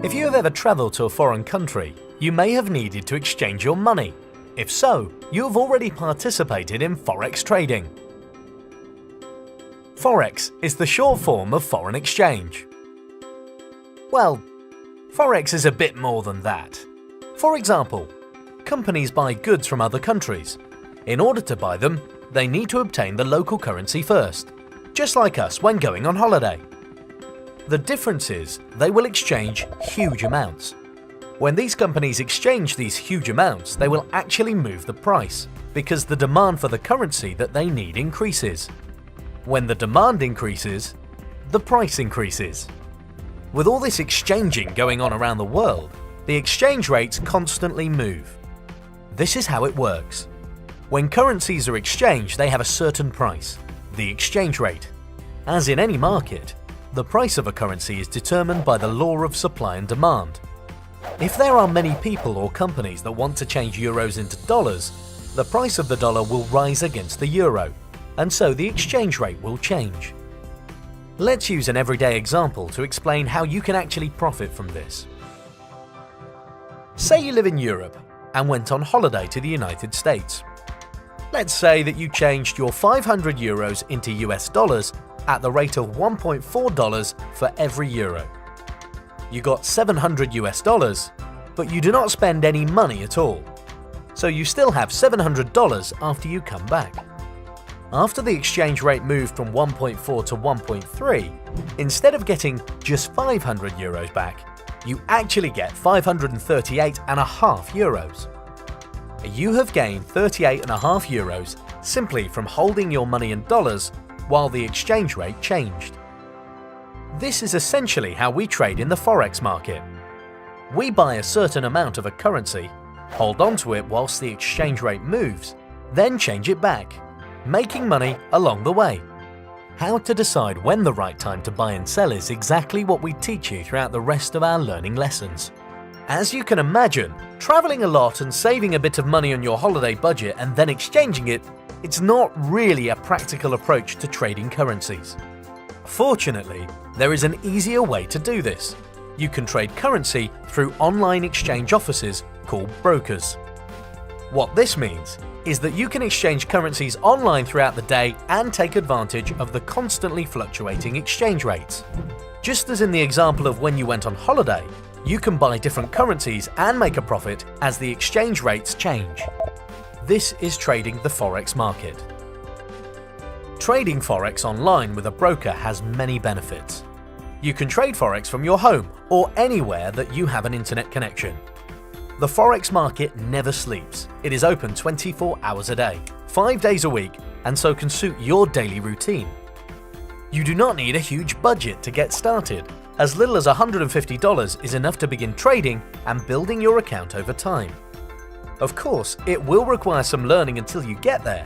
If you have ever traveled to a foreign country, you may have needed to exchange your money. If so, you have already participated in Forex trading. Forex is the short form of foreign exchange. Well, Forex is a bit more than that. For example, companies buy goods from other countries. In order to buy them, they need to obtain the local currency first, just like us when going on holiday. The difference is they will exchange huge amounts. When these companies exchange these huge amounts, they will actually move the price because the demand for the currency that they need increases. When the demand increases, the price increases. With all this exchanging going on around the world, the exchange rates constantly move. This is how it works. When currencies are exchanged, they have a certain price, the exchange rate. As in any market, the price of a currency is determined by the law of supply and demand. If there are many people or companies that want to change euros into dollars, the price of the dollar will rise against the euro, and so the exchange rate will change. Let's use an everyday example to explain how you can actually profit from this. Say you live in Europe and went on holiday to the United States. Let's say that you changed your 500 euros into US dollars at the rate of $1.4 for every euro. You got 700 US dollars, but you do not spend any money at all. So you still have $700 after you come back. After the exchange rate moved from 1.4 to 1.3, instead of getting just 500 euros back, you actually get 538.5 euros. You have gained 38.5 euros simply from holding your money in dollars while the exchange rate changed. This is essentially how we trade in the Forex market. We buy a certain amount of a currency, hold on to it whilst the exchange rate moves, then change it back, making money along the way. How to decide when the right time to buy and sell is exactly what we teach you throughout the rest of our learning lessons. As you can imagine, traveling a lot and saving a bit of money on your holiday budget and then exchanging it, it's not really a practical approach to trading currencies. Fortunately, there is an easier way to do this. You can trade currency through online exchange offices called brokers. What this means is that you can exchange currencies online throughout the day and take advantage of the constantly fluctuating exchange rates. Just as in the example of when you went on holiday, you can buy different currencies and make a profit as the exchange rates change. This is trading the Forex market. Trading Forex online with a broker has many benefits. You can trade Forex from your home or anywhere that you have an internet connection. The Forex market never sleeps. It is open 24 hours a day, 5 days a week, and so can suit your daily routine. You do not need a huge budget to get started. As little as $150 is enough to begin trading and building your account over time. Of course, it will require some learning until you get there,